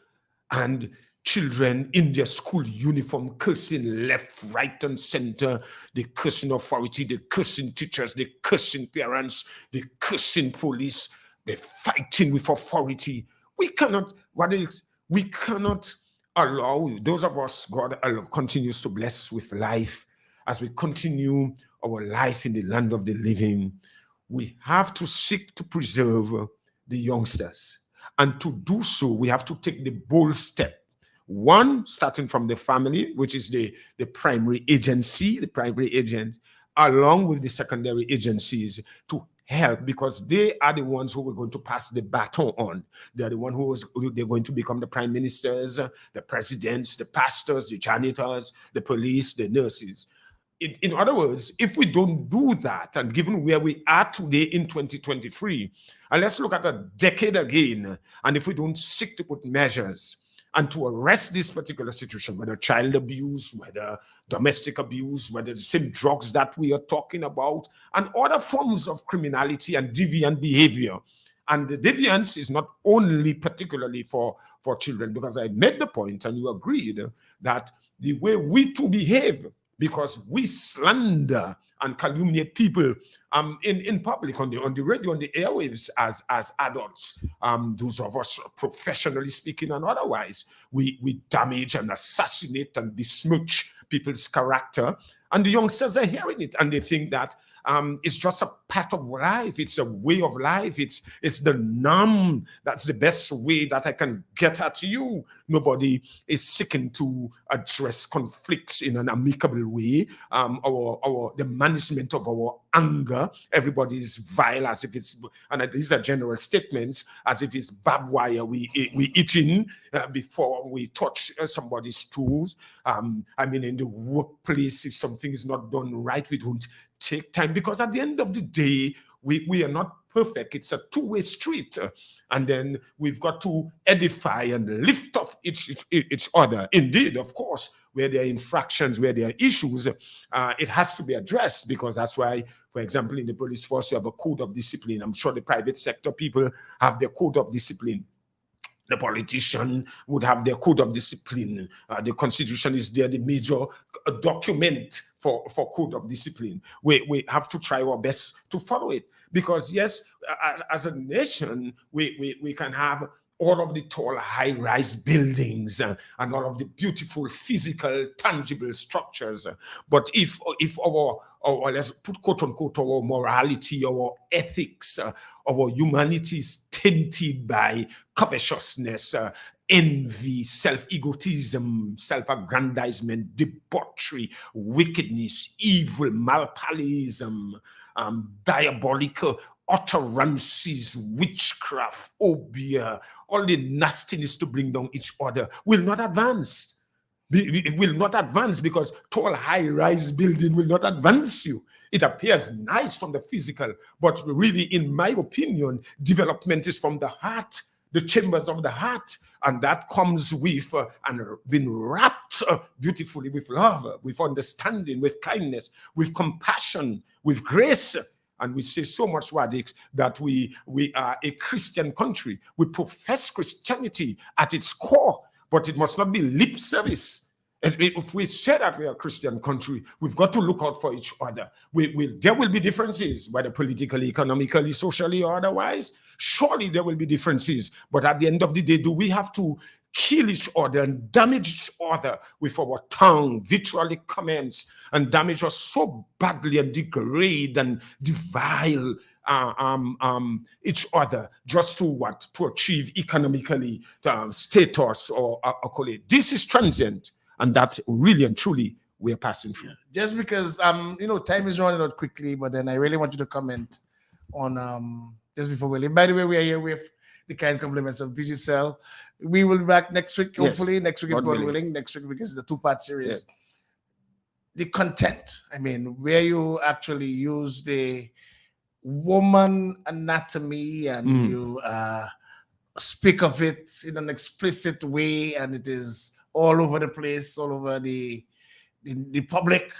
and children in their school uniform cursing left, right, and center. They cursing authority, they cursing teachers, they cursing parents, they cursing police, they're fighting with authority. We cannot allow those of us God continues to bless with life as we continue our life in the land of the living. We have to seek to preserve the youngsters. And to do so, we have to take the bold step. One, starting from the family, which is the primary agency, the primary agent, along with the secondary agencies to help, because they are the ones who are going to pass the baton on. They're the ones they're going to become the prime ministers, the presidents, the pastors, the janitors, the police, the nurses. In other words, if we don't do that, and given where we are today in 2023, and let's look at a decade again, and if we don't seek to put measures and to arrest this particular situation, whether child abuse, whether domestic abuse, whether the same drugs that we are talking about, and other forms of criminality and deviant behavior. And the deviance is not only particularly for children, because I made the point, and you agreed, that the way we to behave, because we slander and calumniate people in public, on the radio, on the airwaves as adults. Those of us professionally speaking and otherwise, we damage and assassinate and besmirch people's character. And the youngsters are hearing it and they think that it's just a part of life. It's a way of life. It's the norm. That's the best way that I can get at you. Nobody is seeking to address conflicts in an amicable way. The management of our anger. Everybody is vile as if it's, and these are general statements, as if it's barbed wire we eating before we touch somebody's tools. I mean, in the workplace, if something is not done right, we don't take time, because at the end of the day, we are not perfect. It's a two-way street. And then we've got to edify and lift up each other. Indeed, of course, where there are infractions, where there are issues, it has to be addressed, because that's why, for example, in the police force, you have a code of discipline. I'm sure the private sector people have their code of discipline. The politician would have their code of discipline. The constitution is there, the major document for code of discipline. We have to try our best to follow it, because yes, as a nation, we can have all of the tall high-rise buildings and all of the beautiful physical tangible structures, but if our let's put quote unquote our morality, our ethics, our humanity is tainted by covetousness, envy, self-egotism, self-aggrandizement, debauchery, wickedness, evil, malpalism, diabolical utterances, witchcraft, obeah, all the nastiness to bring down each other, will not advance. It will not advance, because tall high-rise building will not advance you. It appears nice from the physical, but really, in my opinion, development is from the heart, the chambers of the heart, and that comes with and been wrapped beautifully with love, with understanding, with kindness, with compassion, with grace. And we say so much, Wadix, that we are a Christian country. We profess Christianity at its core, but it must not be lip service. If we say that we are a Christian country, we've got to look out for each other. There will be differences, whether politically, economically, socially, or otherwise. Surely there will be differences. But at the end of the day, do we have to kill each other and damage each other with our tongue, vitriolic comments, and damage us so badly and degrade and devile each other just to what? To achieve economically status or accolade. This is transient. And that's really and truly we're passing through. Just because time is running out quickly, but then I really want you to comment on just before we leave. By the way, we are here with the kind compliments of Digicel. We will be back next week, hopefully. Yes. Next week, if God willing. Next week, because it's a 2-part series. Yes. The content, where you actually use the woman anatomy and you speak of it in an explicit way, and it is all over the place, all over the public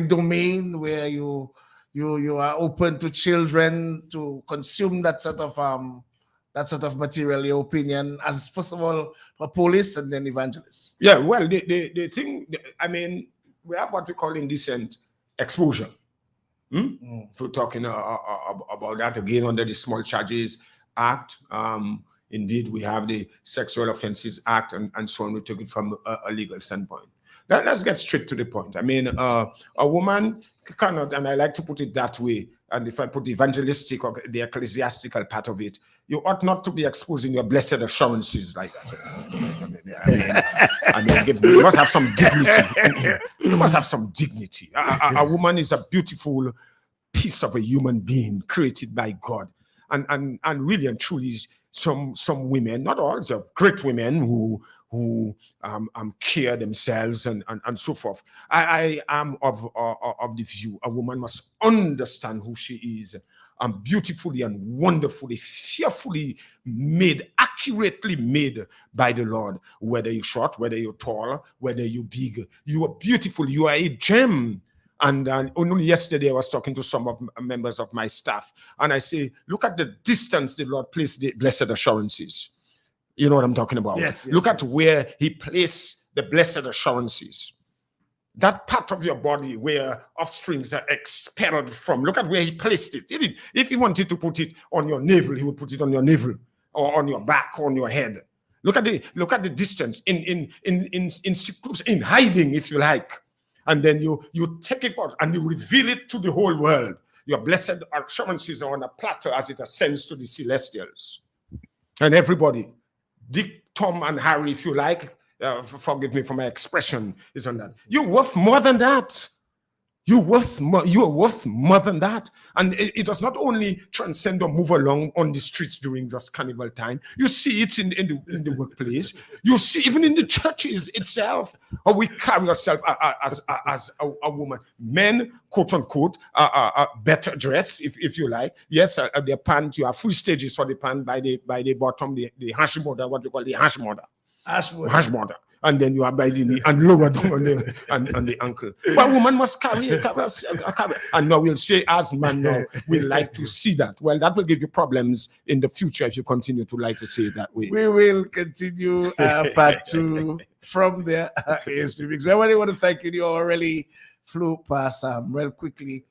domain, where you are open to children to consume that sort of material, your opinion, as first of all a police and then evangelist. Yeah, well, the thing, we have what we call indecent exposure. If we're talking about that again under the Small Charges Act. Indeed, we have the Sexual Offences Act and so on. We took it from a legal standpoint. Let's get straight to the point. A woman cannot, and I like to put it that way, and if I put the evangelistic or the ecclesiastical part of it, you ought not to be exposing your blessed assurances like that. You must have some dignity. You must have some dignity. A woman is a beautiful piece of a human being created by God. And really and truly, some women, not all, so great women who care themselves and so forth. I am of the view a woman must understand who she is, beautifully and wonderfully, fearfully made, accurately made by the Lord. Whether you're short, whether you're tall, whether you're big, you are beautiful. You are a gem. And only yesterday I was talking to some of members of my staff, and I say, look at the distance the Lord placed the blessed assurances. You know what I'm talking about? Yes. Look at where he placed the blessed assurances. That part of your body where offsprings are expelled from. Look at where he placed it. If he wanted to put it on your navel, he would put it on your navel or on your back or on your head. Look at the distance in hiding, if you like. And then you take it out and you reveal it to the whole world. Your blessed assurances are on a platter as it ascends to the celestials. And everybody, Dick, Tom, and Harry, if you like, forgive me for my expression, is on that. You're worth more than that. You are worth more than that. And it does not only transcend or move along on the streets during just carnival time. You see it in the workplace. You see even in the churches itself, how we carry ourselves as a woman. Men, quote unquote, better dress, if you like. Yes, their pants, you have 3 stages for the pant by the bottom, the hash border, what we call the hash border. Hash border. And then you are by the knee and lower down on the ankle. But woman must carry a cover. And now we'll say, as man, now we like to see that. Well, that will give you problems in the future if you continue to like to say it that way. We will continue part 2 from there. ASP Mix. I really want to thank you. You already flew past real quickly.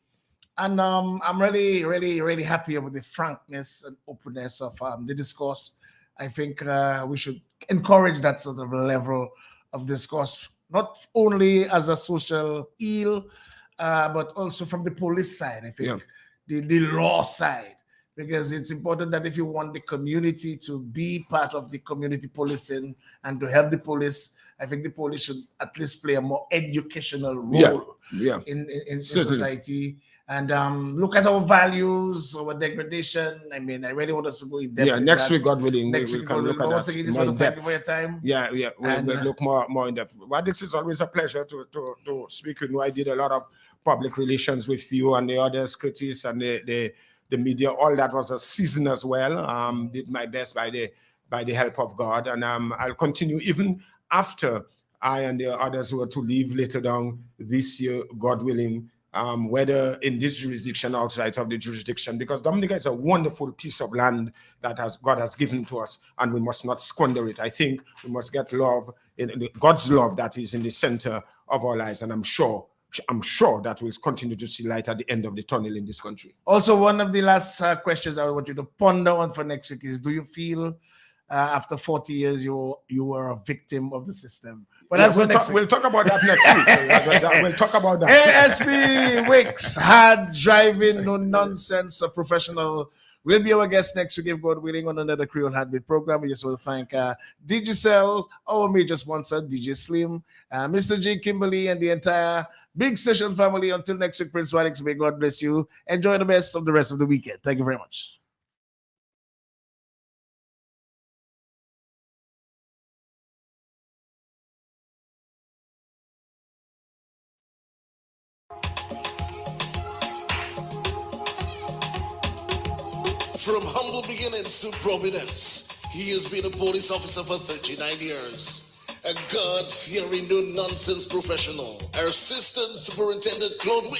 And I'm really, really, really happy with the frankness and openness of the discourse. I think we should encourage that sort of level of discourse, not only as a social ill, but also from the police side, I think, the law side, because it's important that if you want the community to be part of the community policing and to help the police, I think the police should at least play a more educational role in society. and look at our values, our degradation. I mean, I really want us to go in depth. Yeah, in next that. week, God willing, Next we week, can God look willing. at Once that again, just more want in to thank you depth. for your time. Yeah, we'll And, look more in depth. Wadix, is always a pleasure to speak with you. I did a lot of public relations with you and the others, Curtis, and the media. All that was a season as well. Did my best by the help of God, and I'll continue even after I and the others who are to leave later down this year, God willing. Whether in this jurisdiction or outside of the jurisdiction, because Dominica is a wonderful piece of land that God has given to us, and we must not squander it. I think we must get love, in God's love that is in the center of our lives, and I'm sure that we'll continue to see light at the end of the tunnel in this country. Also, one of the last questions I want you to ponder on for next week is: do you feel after 40 years you were a victim of the system? But Yeah, we'll talk about that next week. We'll talk about that. ASP Wicks, hard driving, no nonsense, a professional, will be our guest next week, if God willing, on another Creole Heartbeat program. We just want to thank Digicel, our major sponsor, DJ Slim, Mr. G. Kimberly, and the entire Big Session family. Until next week, Prince Wadix, may God bless you. Enjoy the best of the rest of the weekend. Thank you very much. From humble beginnings to prominence, he has been a police officer for 39 years. A God-fearing, no-nonsense professional. Our Assistant Superintendent Claude Wick